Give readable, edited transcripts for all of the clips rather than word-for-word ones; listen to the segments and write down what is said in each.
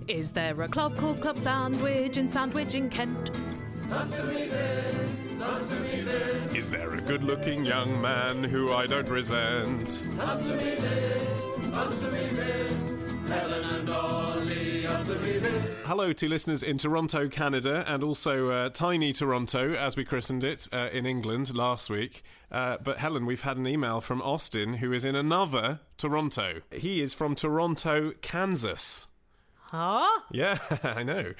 Is there a club called Club Sandwich in Sandwich in Kent? Answer me this, answer me this. Is there a good-looking young man who I don't resent? Answer me this, answer me this. Helen and Ollie, answer me this. Hello to listeners in Toronto, Canada, and also Tiny Toronto, as we christened it, in England last week. But Helen, we've had an email from Austin, who is in another Toronto. He is from Toronto, Kansas. Huh? Yeah, I know.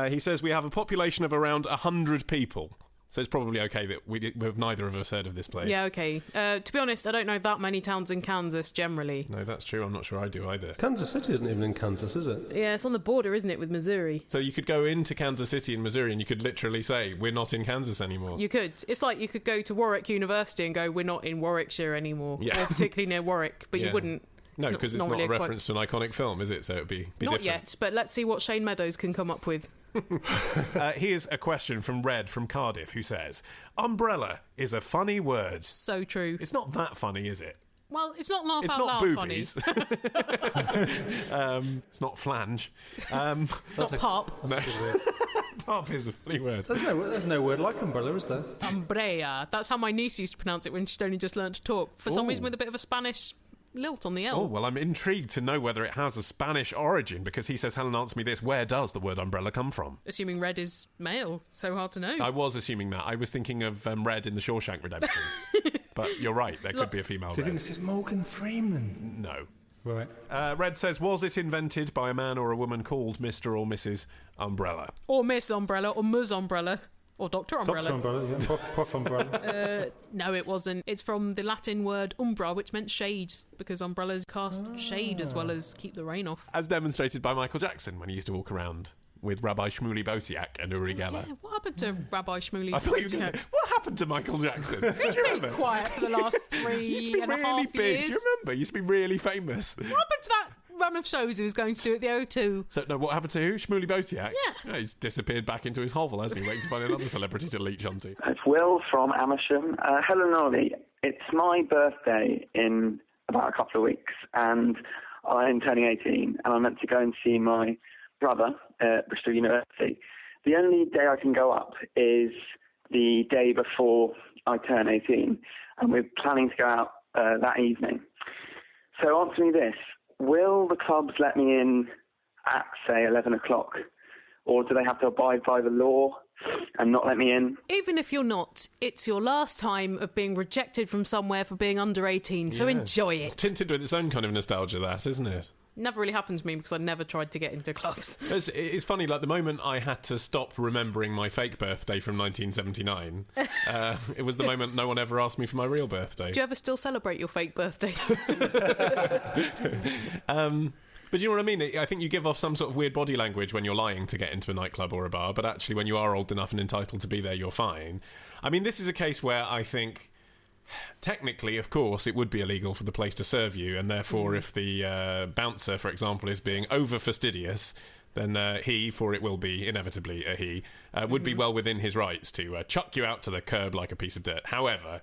He says we have a population of around 100 people. So it's probably okay that we've neither of us heard of this place. Yeah, okay. To be honest, I don't know that many towns in Kansas generally. No, that's true. I'm not sure I do either. Kansas City isn't even in Kansas, is it? Yeah, it's on the border, isn't it, with Missouri? So you could go into Kansas City in Missouri and you could literally say, we're not in Kansas anymore. You could. It's like you could go to Warwick University and go, we're not in Warwickshire anymore. Yeah. Or particularly near Warwick, but Yeah. you wouldn't. No, because it's not really a reference to an iconic film, is it? So it'd be not different. yet, but let's see what Shane Meadows can come up with. Here's a question from Red from Cardiff, who says, umbrella is a funny word. So true. It's not that funny, is it? Well, it's not laugh It's out not loud boobies. funny. It's not flange. It's not pop. No. Pop is a funny word. There's no word like umbrella, is there? Umbrella. That's how my niece used to pronounce it when she'd only just learned to talk. For some reason with a bit of a Spanish lilt on the L. Oh, well, I'm intrigued to know whether it has a Spanish origin, because he says, Helen, answer me this, where does the word umbrella come from? Assuming Red is male. So hard to know. I was assuming that. I was thinking of Red in the Shawshank Redemption. But you're right, there could be a female Do you Red. think this is Morgan Freeman? No. Right. Red says, was it invented by a man or a woman called Mr. or Mrs. Umbrella? Or Miss Umbrella, or Ms Umbrella, or Dr Umbrella. Dr. Umbrella, yeah. Prof Umbrella. No, it wasn't. It's from the Latin word umbra, which meant shade, because umbrellas cast shade as well as keep the rain off. As demonstrated by Michael Jackson when he used to walk around with Rabbi Shmuley Botiak and Uri Geller. Yeah, what happened to Rabbi Shmuley? I thought you were going to say, what happened to Michael Jackson? Do you remember? Quiet for the last He used to be 3.5 really big. years. Do you remember? He used to be really famous. What happened to that run of shows he was going to do at the O2? So, no, what happened to who? Shmuley Botiak? Yeah. He's disappeared back into his hovel, hasn't he? Waiting to find another celebrity to leech onto. It's Will from Amersham. Helen and Ollie, it's my birthday in about a couple of weeks, and I'm turning 18, and I'm meant to go and see my brother at Bristol University. The only day I can go up is the day before I turn 18, and we're planning to go out that evening. So answer me this. Will the clubs let me in at, say, 11 o'clock? Or do they have to abide by the law and not let me in? Even if you're not, it's your last time of being rejected from somewhere for being under 18, so Yeah. enjoy it. It's tinted with its own kind of nostalgia, that, isn't it? Never really happened to me because I never tried to get into clubs. It's funny, like the moment I had to stop remembering my fake birthday from 1979, it was the moment no one ever asked me for my real birthday. Do you ever still celebrate your fake birthday? But do you know what I mean? I think you give off some sort of weird body language when you're lying to get into a nightclub or a bar, but actually when you are old enough and entitled to be there, you're fine. I mean, this is a case where I think technically, of course, it would be illegal for the place to serve you, and therefore if the bouncer, for example, is being over fastidious, then he, for it will be inevitably a he, would be well within his rights to chuck you out to the curb like a piece of dirt. However,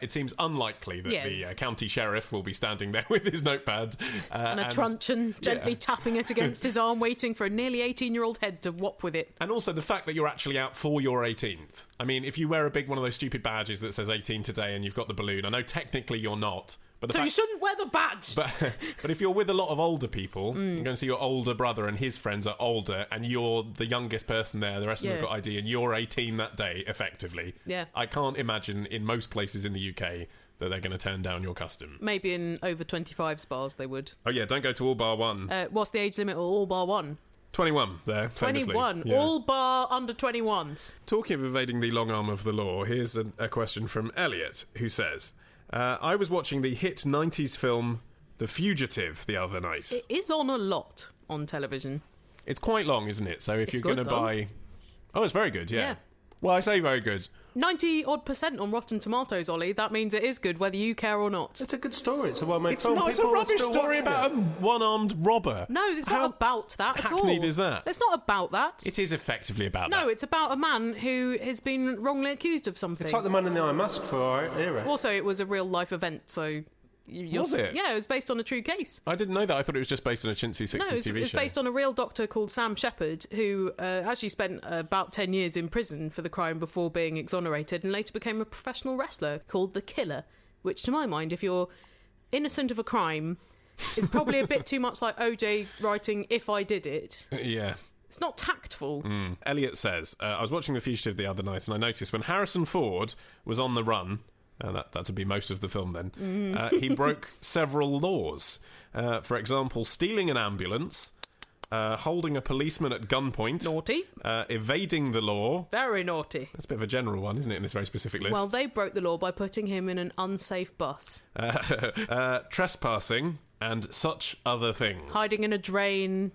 it seems unlikely that the county sheriff will be standing there with his notepad and a truncheon, gently tapping it against his arm, waiting for a nearly 18-year-old head to whop with it. And also the fact that you're actually out for your 18th. I mean, if you wear a big one of those stupid badges that says 18 today and you've got the balloon, I know technically you're not. But you shouldn't wear the badge. But if you're with a lot of older people, you're going to see your older brother and his friends are older, and you're the youngest person there, the rest of them have got ID, and you're 18 that day, effectively. Yeah. I can't imagine in most places in the UK that they're going to turn down your custom. Maybe in over 25 bars they would. Oh yeah, don't go to all bar one. What's the age limit of all bar one? 21 there, famously. 21. Yeah. All bar under 21s. Talking of evading the long arm of the law, here's a question from Elliot, who says, I was watching the hit 90s film The Fugitive the other night. It is on a lot on television. It's quite long, isn't it? So if you're going to buy... Oh, it's very good, yeah. Well, I say very good. 90% on Rotten Tomatoes, Ollie. That means it is good, whether you care or not. It's a good story. It's a well-made film. It's a rubbish story about a one-armed robber. No, it's not about that at all. Hackneyed is that? It's not about that. It is effectively about that. No, it's about a man who has been wrongly accused of something. It's like The Man in the Iron Mask for our era. Also, it was a real-life event, so... Was it? Yeah, it was based on a true case. I didn't know that. I thought it was just based on a chintzy 60s TV show. It's based on a real doctor called Sam Shepherd, who actually spent about 10 years in prison for the crime before being exonerated, and later became a professional wrestler called The Killer, which, to my mind, if you're innocent of a crime, is probably a bit too much like OJ writing "If I Did It." Yeah. It's not tactful. Elliot says, I was watching The Fugitive the other night and I noticed when Harrison Ford was on the run, that would be most of the film then, he broke several laws. For example, stealing an ambulance, holding a policeman at gunpoint. Naughty. Evading the law. Very naughty. That's a bit of a general one, isn't it, in this very specific list? Well, they broke the law by putting him in an unsafe bus. Trespassing and such other things. Hiding in a drain,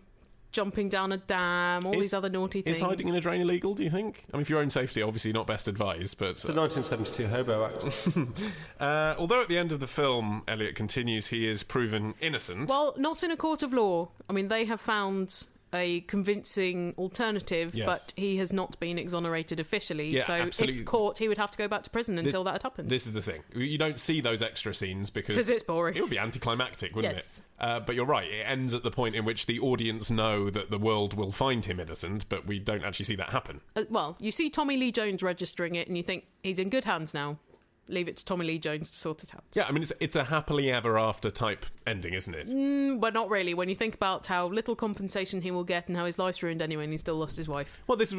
jumping down a dam, all these other naughty things. Is hiding in a drain illegal, do you think? I mean, for your own safety, obviously not best advised, but... It's the 1972 Hobo Act. Although at the end of the film, Elliot continues, he is proven innocent. Well, not in a court of law. I mean, they have found a convincing alternative, Yes. but he has not been exonerated officially. Yeah, so absolutely. if caught, he would have to go back to prison until that had happened. This is the thing. You don't see those extra scenes because it's boring. It would be anticlimactic, wouldn't Yes. it? But you're right. It ends at the point in which the audience know that the world will find him innocent, but we don't actually see that happen. Well, you see Tommy Lee Jones registering it, and you think he's in good hands now. Leave it to Tommy Lee Jones to sort it out. Yeah, I mean, it's a happily ever after type ending, isn't it? But not really, when you think about how little compensation he will get and how his life's ruined anyway and he still lost his wife. Well, this is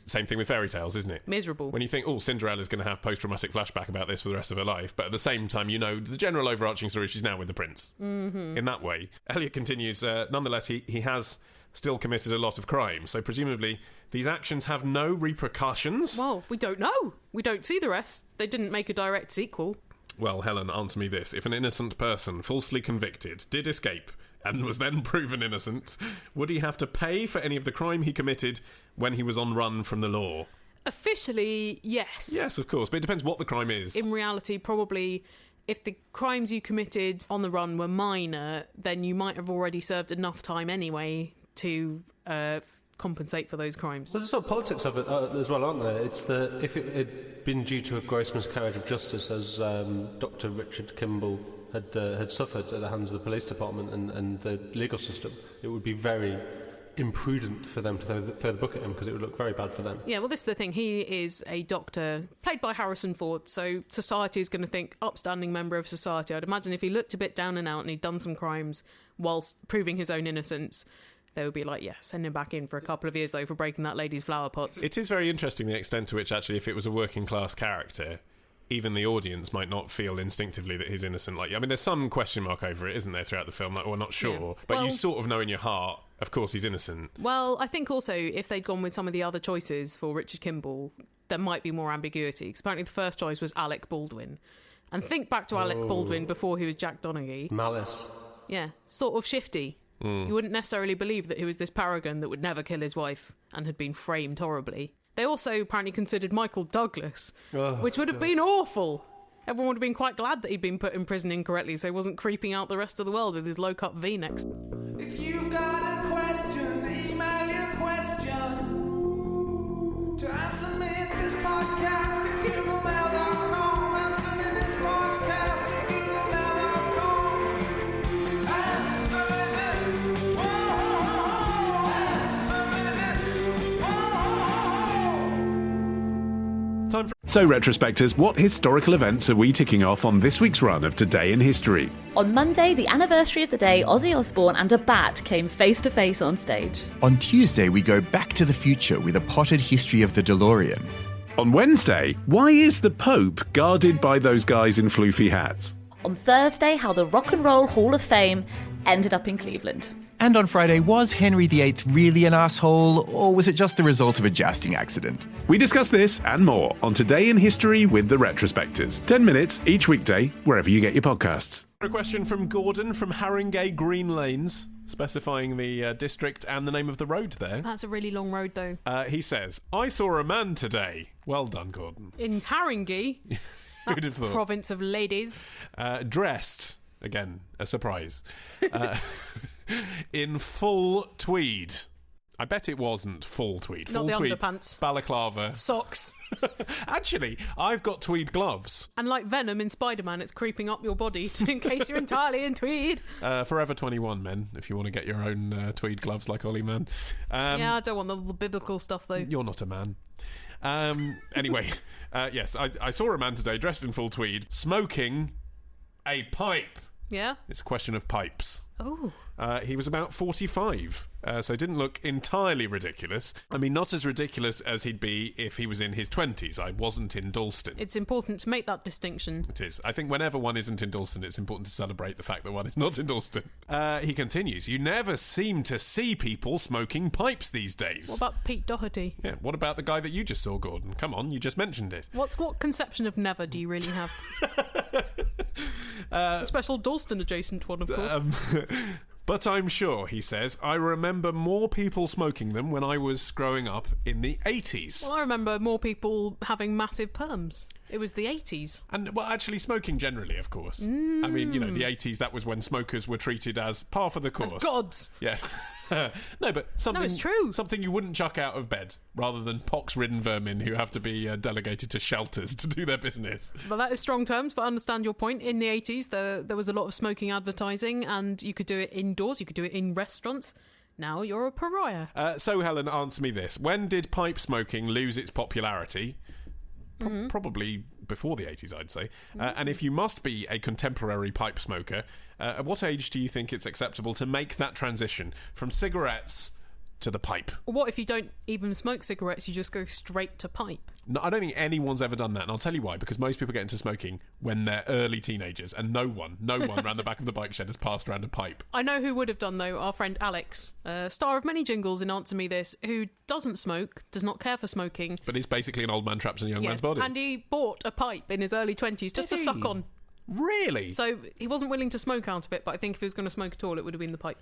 the same thing with fairy tales, isn't it? Miserable. When you think, Cinderella's going to have post-traumatic flashback about this for the rest of her life, but at the same time, you know, the general overarching story, she's now with the prince. Mm-hmm. In that way. Elliot continues, nonetheless, he has still committed a lot of crime, so presumably these actions have no repercussions. Well, we don't know. We don't see the rest. They didn't make a direct sequel. Well, Helen, answer me this. If an innocent person, falsely convicted, did escape and was then proven innocent, would he have to pay for any of the crime he committed when he was on run from the law? Officially, yes. Yes, of course, but it depends what the crime is. In reality, probably, if the crimes you committed on the run were minor, then you might have already served enough time anyway to compensate for those crimes. Well, there's sort of politics of it as well, aren't there? It's if it had been due to a gross miscarriage of justice, as Dr. Richard Kimball had suffered at the hands of the police department and the legal system, it would be very imprudent for them to throw the book at him because it would look very bad for them. Yeah, well, this is the thing. He is a doctor played by Harrison Ford, so society is going to think upstanding member of society. I'd imagine if he looked a bit down and out and he'd done some crimes whilst proving his own innocence, they would be like, yeah, send him back in for a couple of years, though, for breaking that lady's flower pots. It is very interesting the extent to which, actually, if it was a working class character, even the audience might not feel instinctively that he's innocent. Like, I mean, there's some question mark over it, isn't there, throughout the film? Like, we're not sure. Yeah. But Well, you sort of know in your heart, of course, he's innocent. Well, I think also if they'd gone with some of the other choices for Richard Kimball, there might be more ambiguity. Because apparently the first choice was Alec Baldwin. And think back to Alec Baldwin before he was Jack Donaghy. Malice. Yeah, sort of shifty. You wouldn't necessarily believe that he was this paragon that would never kill his wife and had been framed horribly. They also apparently considered Michael Douglas, which would have been awful. Everyone would have been quite glad that he'd been put in prison incorrectly so he wasn't creeping out the rest of the world with his low-cut V-necks. If you've got a question, email your question to answerme this podcast at googlemail.com. Answer me this podcast at googlemail.com. Time for... So, retrospectors, what historical events are we ticking off on this week's run of Today in History? On Monday, the anniversary of the day Ozzy Osbourne and a bat came face to face on stage. On Tuesday, we go back to the future with a potted history of the DeLorean. On Wednesday, why is the Pope guarded by those guys in floofy hats? On Thursday, how the Rock and Roll Hall of Fame ended up in Cleveland. And on Friday, was Henry VIII really an asshole, or was it just the result of a jousting accident? We discuss this and more on Today in History with the Retrospectors. 10 minutes each weekday, wherever you get your podcasts. A question from Gordon from Haringey Green Lanes, specifying the district and the name of the road there. That's a really long road, though. He says, I saw a man today. Well done, Gordon. In Haringey, Who'd have thought? province of ladies. Dressed, again, a surprise, in full tweed. I bet it wasn't full tweed. Not Full the tweed, underpants. balaclava. Socks. Actually, I've got tweed gloves. And like Venom in Spider-Man, it's creeping up your body in case you're entirely in tweed. Forever 21, men, if you want to get your own tweed gloves like Ollie Man. Yeah, I don't want the biblical stuff, though. You're not a man. Anyway, yes, I saw a man today dressed in full tweed, smoking a pipe. Yeah? It's a question of pipes. Oh. He was about 45, so didn't look entirely ridiculous. I mean, not as ridiculous as he'd be if he was in his 20s. I wasn't in Dalston. It's important to make that distinction. It is. I think whenever one isn't in Dalston, it's important to celebrate the fact that one is not in Dalston. He continues, you never seem to see people smoking pipes these days. What about Pete Doherty? Yeah, what about the guy that you just saw, Gordon? Come on, you just mentioned it. What conception of never do you really have? A special Dalston-adjacent one, of course. But I'm sure, he says, I remember more people smoking them when I was growing up in the 80s. Well, I remember more people having massive perms. It was the 80s. And, well, actually smoking generally, of course. I mean, you know, the 80s, that was when smokers were treated as par for the course. As gods. Yeah. No, but something... No, it's true. Something you wouldn't chuck out of bed, rather than pox-ridden vermin who have to be delegated to shelters to do their business. Well, that is strong terms, but I understand your point. In the 80s, there was a lot of smoking advertising, and you could do it indoors, you could do it in restaurants. Now you're a pariah. So, Helen, answer me this. When did pipe smoking lose its popularity? Probably before the 80s, I'd say. And if you must be a contemporary pipe smoker, at what age do you think it's acceptable to make that transition from cigarettes to the pipe? What if you don't even smoke cigarettes, you just go straight to pipe? No, I don't think anyone's ever done that, and I'll tell you why, because most people get into smoking when they're early teenagers, and no one around the back of the bike shed has passed around a pipe. I know who would have done, though, our friend Alex, star of many jingles in Answer Me This, who doesn't smoke, does not care for smoking. But he's basically an old man trapped in a young man's body. And he bought a pipe in his early 20s just to suck on. Really? So he wasn't willing to smoke out of it, but I think if he was going to smoke at all, it would have been the pipe.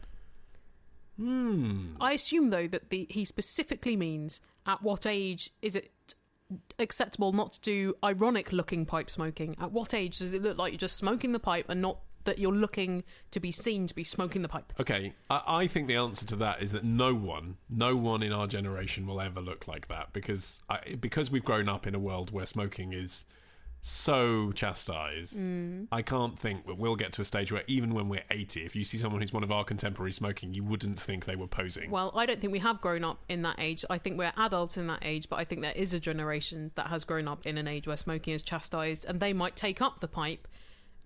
I assume, though, that he specifically means at what age is it acceptable not to do ironic-looking pipe smoking? At what age does it look like you're just smoking the pipe and not that you're looking to be seen to be smoking the pipe? Okay, I think the answer to that is that no one in our generation will ever look like that, because we've grown up in a world where smoking is so chastised. I can't think that we'll get to a stage where even when we're 80, if you see someone who's one of our contemporaries smoking, you wouldn't think they were posing. Well, I don't think we have grown up in that age. I think we're adults in that age, but I think there is a generation that has grown up in an age where smoking is chastised, and they might take up the pipe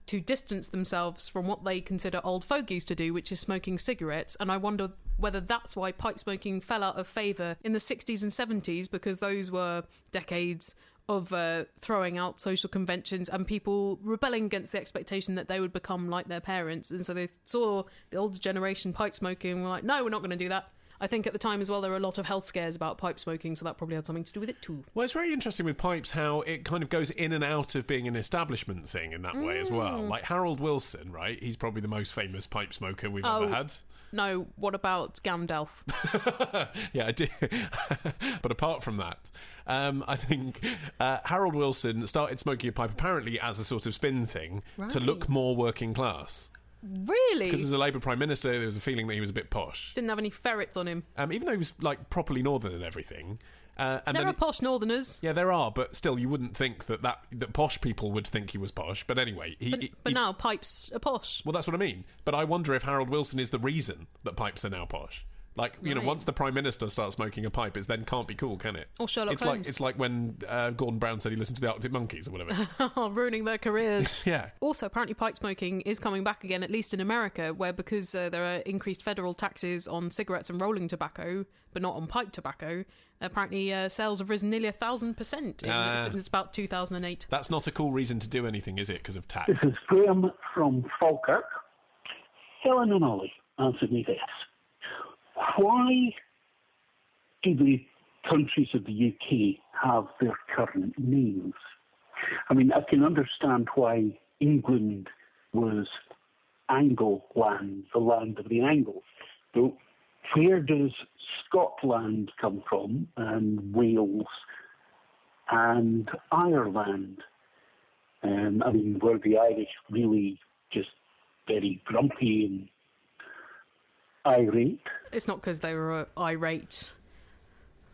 to distance themselves from what they consider old fogies to do, which is smoking cigarettes. And I wonder whether that's why pipe smoking fell out of favour in the 60s and 70s, because those were decades of throwing out social conventions and people rebelling against the expectation that they would become like their parents. And so they saw the older generation pipe smoking and were like, no, we're not going to do that. I think at the time as well, there were a lot of health scares about pipe smoking, so that probably had something to do with it too. Well, it's very interesting with pipes how it kind of goes in and out of being an establishment thing in that way as well. Like Harold Wilson, right? He's probably the most famous pipe smoker we've ever had. No, what about Gandalf? Yeah, I did. But apart from that, I think Harold Wilson started smoking a pipe apparently as a sort of spin thing to look more working class. Really? Because as a Labour Prime Minister, there was a feeling that he was a bit posh. Didn't have any ferrets on him. Even though he was, like, properly northern and everything. And there are posh northerners. Yeah, there are, but still, you wouldn't think that posh people would think he was posh. But anyway... But now pipes are posh. Well, that's what I mean. But I wonder if Harold Wilson is the reason that pipes are now posh. Like, you know, once the Prime Minister starts smoking a pipe, it then can't be cool, can it? Or Sherlock Holmes. It's like when Gordon Brown said he listened to the Arctic Monkeys or whatever. Ruining their careers. Yeah. Also, apparently pipe smoking is coming back again, at least in America, where because there are increased federal taxes on cigarettes and rolling tobacco, but not on pipe tobacco, apparently sales have risen nearly 1,000% since about 2008. That's not a cool reason to do anything, is it, because of tax? This is Graham from Falkirk. Helen and Ollie answered me this. Why do the countries of the UK have their current names? I mean, I can understand why England was Angleland, the land of the Angles. So where does Scotland come from, and Wales, and Ireland? I mean, were the Irish really just very grumpy and irate? It's not because they were irate.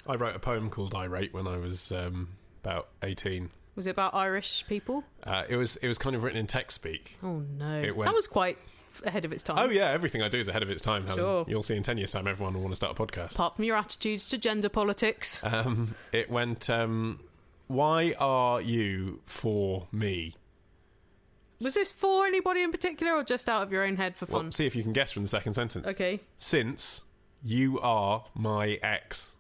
I wrote a poem called Irate when I was about 18. Was it about Irish people? It was kind of written in text speak. Oh, no. That was quite ahead of its time. Oh, yeah, everything I do is ahead of its time, Helen. Sure. You'll see in 10 years' time everyone will want to start a podcast. Apart from your attitudes to gender politics. It went, why are you for me? Was this for anybody in particular or just out of your own head for fun? Well, see if you can guess from the second sentence. Okay. Since you are my ex.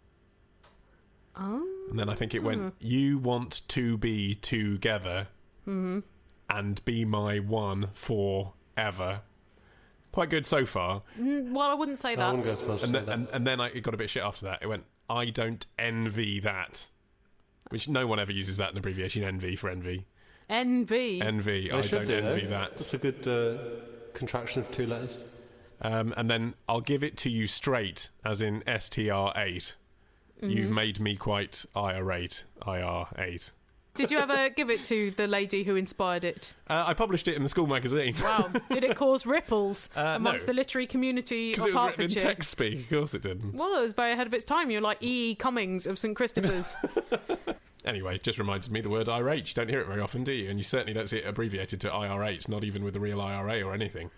Oh. And then I think it went, you want to be together and be my one forever. Quite good so far. Well, I wouldn't say that. And then it got a bit shit after that. It went, I don't envy that. Which no one ever uses that in abbreviation, envy for envy. Envy. Envy. I don't envy that. That's a good contraction of 2 letters. And then I'll give it to you straight, as in STR8. You've made me quite irate. IR8. Did you ever give it to the lady who inspired it? I published it in the school magazine. Wow. Did it cause ripples amongst no. the literary community of Because it was Hertfordshire? written in text speak. Of course it didn't. Well, it was very ahead of its time. You're like E. Cummings of St Christopher's. Anyway, it just reminded me the word irate. You don't hear it very often, do you? And you certainly don't see it abbreviated to IR8, not even with the real IRA or anything.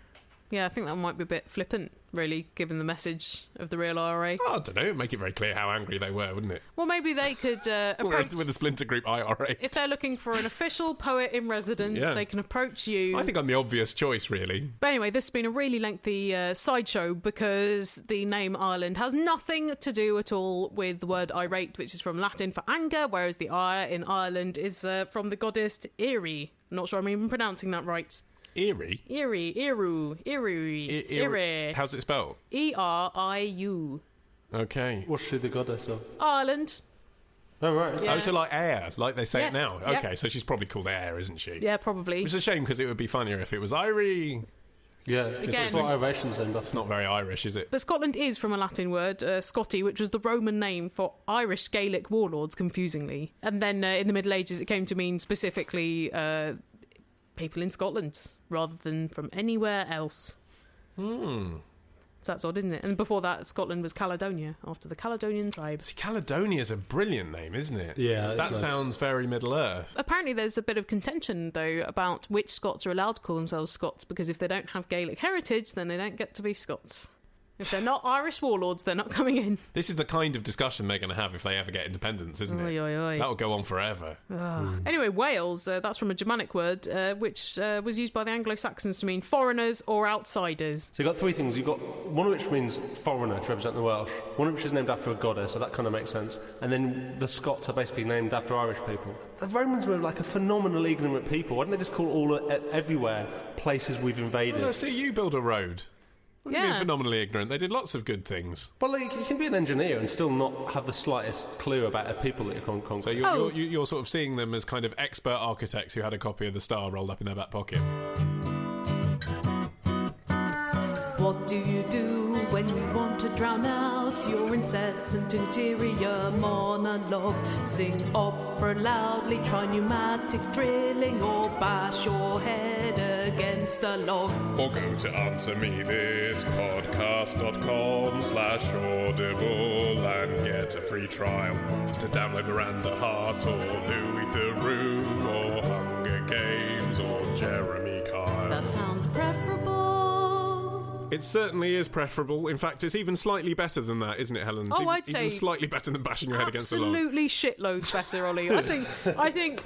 Yeah, I think that might be a bit flippant, really, given the message of the real IRA. Oh, I don't know. Make it very clear how angry they were, wouldn't it? Well, maybe they could approach... With the splinter group IRA. If they're looking for an official poet in residence, they can approach you. I think I'm the obvious choice, really. But anyway, this has been a really lengthy sideshow because the name Ireland has nothing to do at all with the word irate, which is from Latin for anger, whereas the I in Ireland is from the goddess Erie. I'm not sure I'm even pronouncing that right. Eerie? Erie. How's it spelled? ERIU. Okay. What's she the goddess of? Ireland. Oh, right. Yeah. Oh, so like air, like they say Yes, it now. yeah. Okay, so she's probably called Air, isn't she? Yeah, probably. Which is a shame because it would be funnier if it was Irie. Yeah, because that's what Iration's then. That's not very Irish, is it? But Scotland is from a Latin word, Scotti, which was the Roman name for Irish Gaelic warlords, confusingly. And then in the Middle Ages, it came to mean specifically people in Scotland, rather than from anywhere else. So that's odd, isn't it? And before that, Scotland was Caledonia, after the Caledonian tribes. See, Caledonia's a brilliant name, isn't it? Yeah, that nice. Sounds very Middle Earth. Apparently there's a bit of contention, though, about which Scots are allowed to call themselves Scots, because if they don't have Gaelic heritage, then they don't get to be Scots. If they're not Irish warlords, they're not coming in. This is the kind of discussion they're going to have if they ever get independence, isn't it? Oy, oy, oy. That'll go on forever. Anyway, Wales, that's from a Germanic word, which was used by the Anglo-Saxons to mean foreigners or outsiders. So you've got 3 things. You've got one of which means foreigner to represent the Welsh, one of which is named after a goddess, so that kind of makes sense, and then the Scots are basically named after Irish people. The Romans were like a phenomenally ignorant people. Why didn't they just call everywhere places we've invaded? Well, let's see you build a road. What do you mean Yeah. phenomenally ignorant? They did lots of good things. Well, like, you can be an engineer and still not have the slightest clue about the people that you're conquering. So you're sort of seeing them as kind of expert architects who had a copy of the Star rolled up in their back pocket. What do you do when you want to drown out your incessant interior monologue? Sing opera loudly, try pneumatic drilling, or bash your head against a log. Or go to answermethispodcast.com/audible and get a free trial to download Miranda Hart or Louis Theroux or Hunger Games or Jeremy Kyle. That sounds preferable. It certainly is preferable. In fact, it's even slightly better than that, isn't it, Helen? Oh, I'd say even slightly better than bashing your head against the log. Absolutely shitloads better, Ollie. I think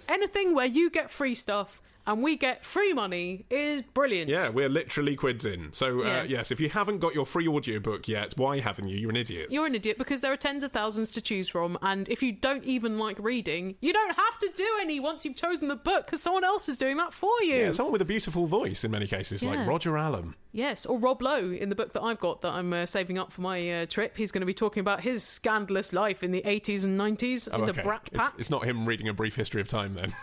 anything where you get free stuff and we get free money is brilliant. Yeah, we're literally quids in. So, Yeah. yes, if you haven't got your free audiobook yet, why haven't you? You're an idiot. You're an idiot because there are tens of thousands to choose from, and if you don't even like reading, you don't have to do any once you've chosen the book because someone else is doing that for you. Yeah, someone with a beautiful voice in many cases, like Yeah. Roger Allam. Yes, or Rob Lowe in the book that I've got that I'm saving up for my trip. He's going to be talking about his scandalous life in the 80s and 90s in the Brat Pack. It's not him reading A Brief History of Time, then.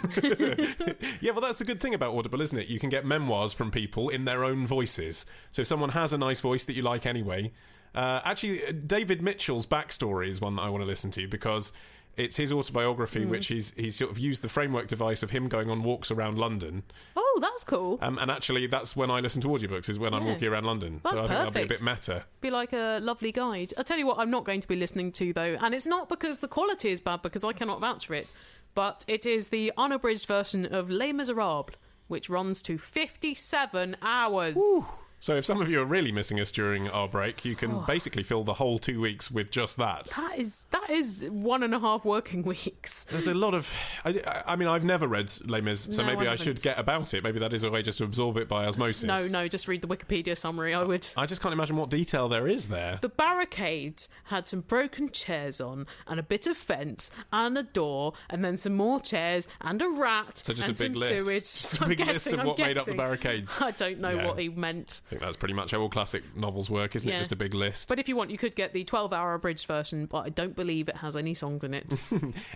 Yeah, well, that's the good thing about Audible, isn't it? You can get memoirs from people in their own voices. So if someone has a nice voice that you like anyway... actually, David Mitchell's backstory is one that I want to listen to because It's his autobiography, which he's sort of used the framework device of him going on walks around London. Oh, that's cool. And actually, that's when I listen to audiobooks, is when I'm walking around London. That's so I think that'll be a perfect. bit meta. Be like a lovely guide. I'll tell you what I'm not going to be listening to, though, and it's not because the quality is bad, because I cannot vouch for it, but it is the unabridged version of Les Miserables, which runs to 57 hours. Woo. So if some of you are really missing us during our break, you can basically fill the whole 2 weeks with just that. That is 1.5 working weeks. There's a lot of... I mean, I've never read Les Mis, so No, maybe I I should get about it. Maybe that is a way just to absorb it by osmosis. No, just read the Wikipedia summary, I would. I just can't imagine what detail there is there. The barricades had some broken chairs on, and a bit of fence, and a door, and then some more chairs, and a rat, So just and a big some list. sewage. Just a big list of what made up the barricades. I don't know what he meant. I think that's pretty much how all classic novels work, isn't it? Just a big list. But if you want, you could get the 12-hour abridged version, but I don't believe it has any songs in it.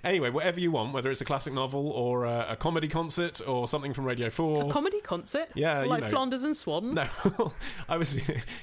Anyway, whatever you want, whether it's a classic novel or a comedy concert or something from Radio 4. A comedy concert? Yeah, like Flanders and Swan? No, I was,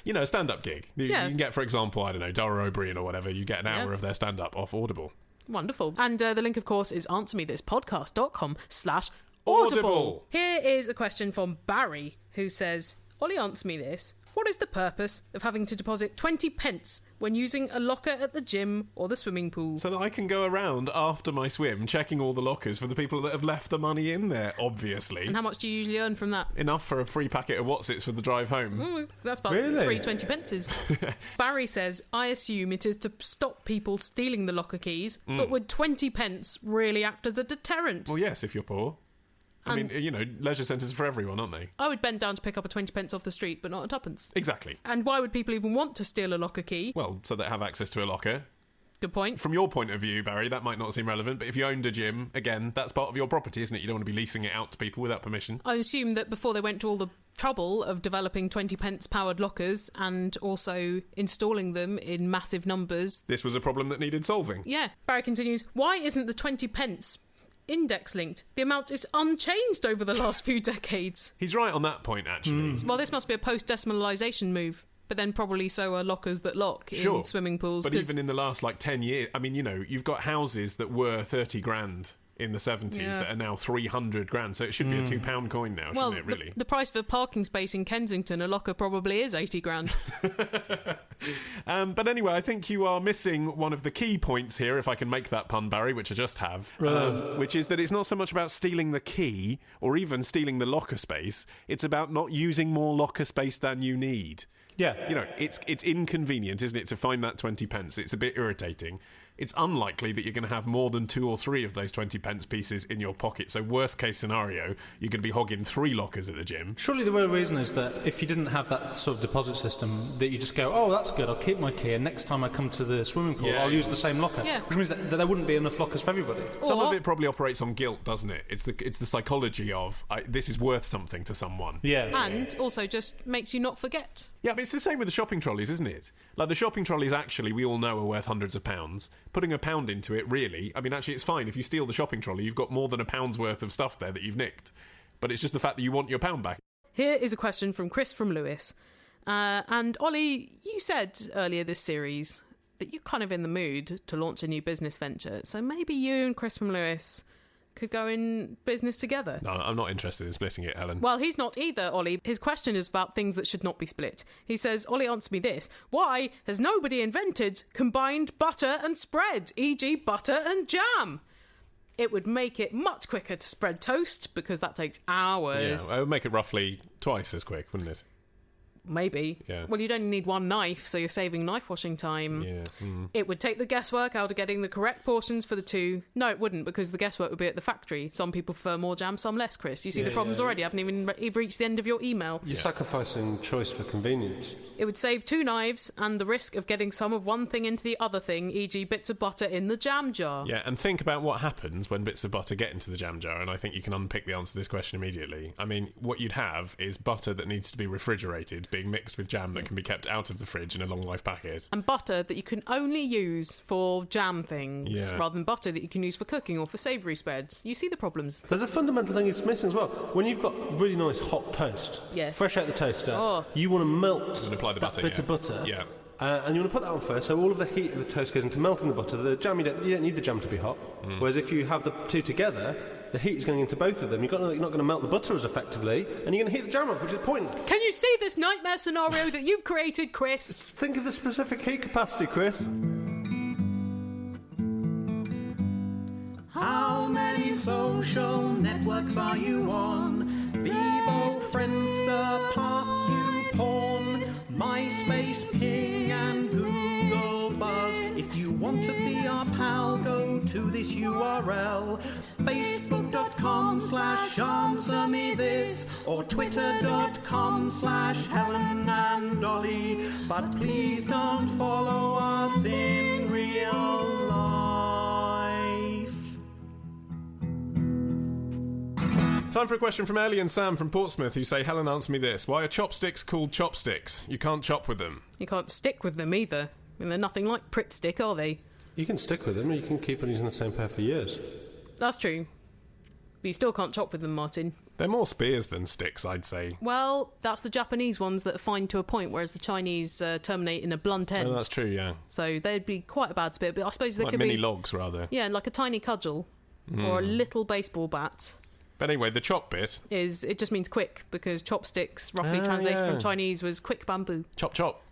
a stand-up gig. You can get, for example, I don't know, Dara O'Brien or whatever, you get an hour of their stand-up off Audible. Wonderful. And the link, of course, is answermethispodcast.com/audible. Here is a question from Barry, who says, Ollie, answer me this. What is the purpose of having to deposit 20 pence when using a locker at the gym or the swimming pool? So that I can go around after my swim checking all the lockers for the people that have left the money in there, obviously. And how much do you usually earn from that? Enough for a free packet of Whatsits for the drive home. That's about 3 20 pences. Barry says, I assume it is to stop people stealing the locker keys, but would 20 pence really act as a deterrent? Well, yes, if you're poor. I mean, leisure centres are for everyone, aren't they? I would bend down to pick up a 20 pence off the street, but not a tuppence. Exactly. And why would people even want to steal a locker key? Well, so they have access to a locker. Good point. From your point of view, Barry, that might not seem relevant, but if you owned a gym, again, that's part of your property, isn't it? You don't want to be leasing it out to people without permission. I assume that before they went to all the trouble of developing 20 pence powered lockers and also installing them in massive numbers, this was a problem that needed solving. Yeah. Barry continues, why isn't the 20 pence index linked? The amount is unchanged over the last few decades. He's right on that point, actually. Well, this must be a post-decimalisation move, but then probably so are lockers that lock in swimming pools. But even in the last 10 years, I mean, you've got houses that were 30 grand in the 70s that are now 300 grand, so it should be a £2 coin now, shouldn't it, really? The price for parking space in Kensington, a locker probably is 80 grand. But anyway, I think you are missing one of the key points here, if I can make that pun, Barry, which I just have, which is that it's not so much about stealing the key or even stealing the locker space, it's about not using more locker space than you need. Yeah. It's inconvenient, isn't it, to find that 20 pence? It's a bit irritating. It's unlikely that you're going to have more than 2 or 3 of those 20 pence pieces in your pocket. So worst case scenario, you're going to be hogging 3 lockers at the gym. Surely the real reason is that if you didn't have that sort of deposit system, that you just go, oh, that's good, I'll keep my key, and next time I come to the swimming pool, I'll use the same locker. Yeah. Which means that there wouldn't be enough lockers for everybody. Some of it probably operates on guilt, doesn't it? It's the psychology of, this is worth something to someone. Yeah. And also just makes you not forget. Yeah, but it's the same with the shopping trolleys, isn't it? Like, the shopping trolleys actually, we all know, are worth hundreds of pounds. Putting £1 into it, really, I mean, actually, it's fine. If you steal the shopping trolley, you've got more than £1's worth of stuff there that you've nicked. But it's just the fact that you want your £1 back. Here is a question from Chris from Lewis. And Ollie, you said earlier this series that you're kind of in the mood to launch a new business venture. So maybe you and Chris from Lewis could go in business together. No, I'm not interested in splitting it, Helen. Well, he's not either, Ollie. His question is about things that should not be split. He says, Ollie, answer me this. Why has nobody invented combined butter and spread, e.g. butter and jam? It would make it much quicker to spread toast, because that takes hours. Yeah, it would make it roughly twice as quick, wouldn't it? Maybe. Yeah. Well, you'd only need one knife, so you're saving knife washing time. Yeah. It would take the guesswork out of getting the correct portions for the two. No, it wouldn't, because the guesswork would be at the factory. Some people prefer more jam, some less, Chris. You see the problems already. I haven't even reached the end of your email. You're sacrificing choice for convenience. It would save 2 knives and the risk of getting some of one thing into the other thing, e.g. bits of butter in the jam jar. Yeah, and think about what happens when bits of butter get into the jam jar, and I think you can unpick the answer to this question immediately. I mean, what you'd have is butter that needs to be refrigerated being mixed with jam that can be kept out of the fridge in a long life packet. And butter that you can only use for jam things, rather than butter that you can use for cooking or for savoury spreads. You see the problems. There's a fundamental thing it's missing as well. When you've got really nice hot toast, fresh out the toaster, you want to melt and apply the that butter, bit of butter. Yeah. And you want to put that on first, so all of the heat of the toast goes into melting the butter. The jam, you don't need the jam to be hot. Whereas if you have the two together, the heat is going into both of them. You're not going to melt the butter as effectively, and you're going to heat the jam up, which is pointless. Can you see this nightmare scenario that you've created, Chris? Just think of the specific heat capacity, Chris. How many social networks are you on? Vivo, Friendster, Path, YouPorn, MySpace, Ping and Google Buzz. If you want to be our pal, go to this URL, facebook.com/answermethis or twitter.com/HelenandOllie. But please don't follow us in real life. Time for a question from Ellie and Sam from Portsmouth, who say, Helen, answer me this. Why are chopsticks called chopsticks? You can't chop with them. You can't stick with them either. I mean, they're nothing like Pritt Stick, are they? You can stick with them, or you can keep on using the same pair for years. That's true. But you still can't chop with them, Martin. They're more spears than sticks, I'd say. Well, that's the Japanese ones that are fine to a point, whereas the Chinese terminate in a blunt end. Oh, that's true, yeah. So they'd be quite a bad spear, but I suppose they like could mini be... logs, rather. Yeah, like a tiny cudgel or a little baseball bat. But anyway, the chop bit... It just means quick, because chopsticks, roughly translated from Chinese, was quick bamboo. Chop, chop.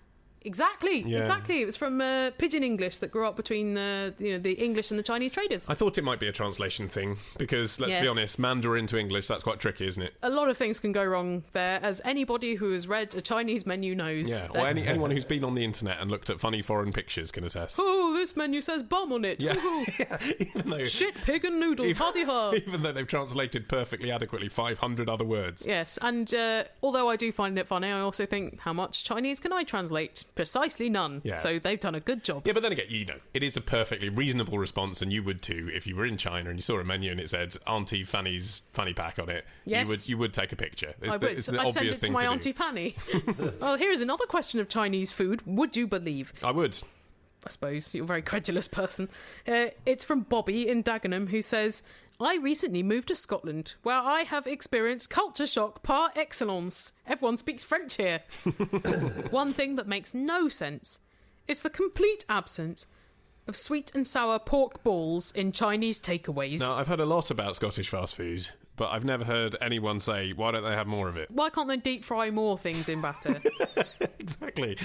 Exactly, Yeah. exactly. It was from Pidgin English that grew up between the English and the Chinese traders. I thought it might be a translation thing, because, let's be honest, Mandarin to English, that's quite tricky, isn't it? A lot of things can go wrong there, as anybody who has read a Chinese menu knows. Yeah, or anyone who's been on the internet and looked at funny foreign pictures can attest. Oh, this menu says bum on it. Yeah, Ooh. yeah, even though... Shit, pig and noodles, ha-de-ha. Even though they've translated perfectly adequately 500 other words. Yes, and although I do find it funny, I also think, how much Chinese can I translate? Precisely none. Yeah. So they've done a good job. Yeah, but then again, it is a perfectly reasonable response, and you would too if you were in China and you saw a menu and it said Auntie Fanny's fanny pack on it. Yes. You would take a picture. It's I'd the send obvious it thing to my to Auntie do. Fanny. Well, here's another question of Chinese food. Would you believe? I would. I suppose you're a very credulous person. It's from Bobby in Dagenham, who says, I recently moved to Scotland, where I have experienced culture shock par excellence. Everyone speaks French here. One thing that makes no sense is the complete absence of sweet and sour pork balls in Chinese takeaways. Now, I've heard a lot about Scottish fast food, but I've never heard anyone say, why don't they have more of it? Why can't they deep fry more things in batter? Exactly.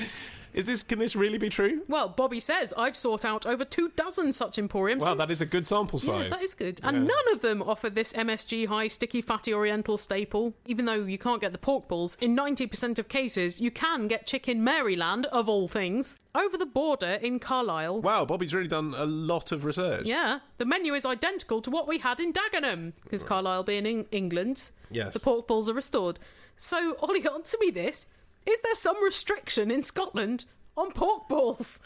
Can this really be true? Well, Bobby says, I've sought out over 24 such emporiums. Wow, that is a good sample size. Yeah, that is good. And none of them offer this MSG high, sticky, fatty Oriental staple. Even though you can't get the pork balls, in 90% of cases, you can get chicken Maryland, of all things. Over the border in Carlisle. Wow, Bobby's really done a lot of research. Yeah, the menu is identical to what we had in Dagenham, because Carlisle being in England, yes, the pork balls are restored. So, Ollie, answer me this. Is there some restriction in Scotland on pork balls?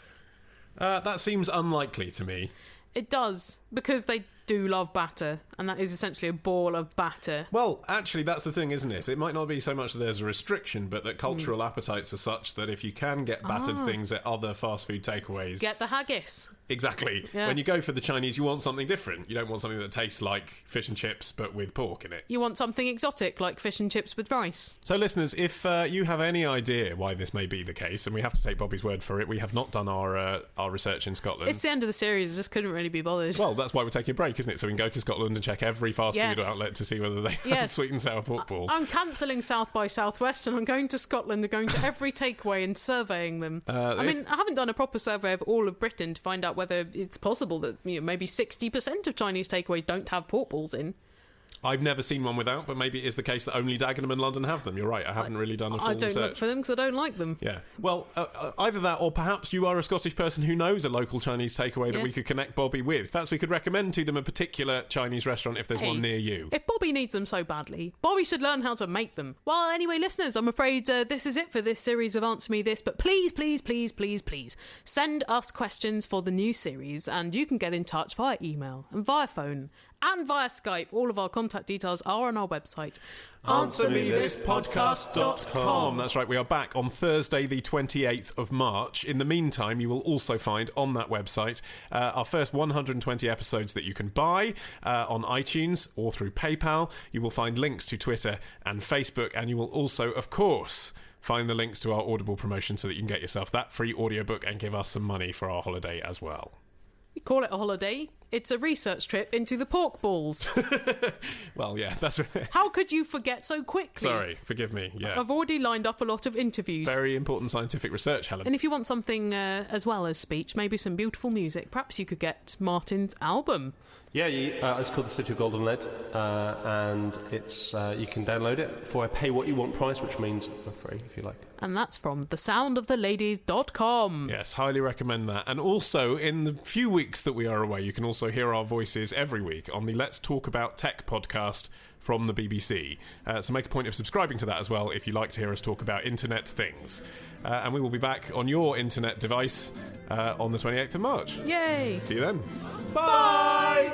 That seems unlikely to me. It does, because they do love batter, and that is essentially a ball of batter. Well, actually, that's the thing, isn't it? It might not be so much that there's a restriction, but that cultural appetites are such that if you can get battered things at other fast food takeaways... Get the haggis. Exactly. Yeah. When you go for the Chinese, you want something different. You don't want something that tastes like fish and chips, but with pork in it. You want something exotic, like fish and chips with rice. So, listeners, if you have any idea why this may be the case, and we have to take Bobby's word for it, we have not done our research in Scotland. It's the end of the series, I just couldn't really be bothered. Well, that's why we're taking a break, isn't it? So we can go to Scotland and check every fast food outlet to see whether they have sweet and sour pork balls. I'm cancelling South by Southwest, and I'm going to Scotland and going to every takeaway and surveying them. I haven't done a proper survey of all of Britain to find out whether it's possible that maybe 60% of Chinese takeaways don't have pork balls in. I've never seen one without, but maybe it is the case that only Dagenham and London have them. You're right, I haven't really done a full research. I don't look for them because I don't like them. Yeah. Well, either that or perhaps you are a Scottish person who knows a local Chinese takeaway that we could connect Bobby with. Perhaps we could recommend to them a particular Chinese restaurant if there's one near you. If Bobby needs them so badly, Bobby should learn how to make them. Well, anyway, listeners, I'm afraid this is it for this series of Answer Me This, but please, please, please, please, please, send us questions for the new series, and you can get in touch via email and via phone and via Skype. All of our contact details are on our website. AnswerMeThisPodcast.com. That's right, we are back on Thursday the 28th of March. In the meantime, you will also find on that website our first 120 episodes that you can buy on iTunes or through PayPal. You will find links to Twitter and Facebook, and you will also, of course, find the links to our Audible promotion so that you can get yourself that free audiobook and give us some money for our holiday as well. You call it a holiday. It's a research trip into the pork balls. Well, yeah, that's right. How could you forget so quickly? Sorry, forgive me, yeah. I've already lined up a lot of interviews. Very important scientific research, Helen. And if you want something as well as speech, maybe some beautiful music, perhaps you could get Martin's album. Yeah, it's called The City of Golden Lead, and it's you can download it for a pay-what-you-want price, which means for free, if you like. And that's from thesoundoftheladies.com. Yes, highly recommend that. And also, in the few weeks that we are away, you can also hear our voices every week on the Let's Talk About Tech podcast from the BBC. So make a point of subscribing to that as well if you like to hear us talk about internet things. And we will be back on your internet device on the 28th of March. Yay! See you then. Bye!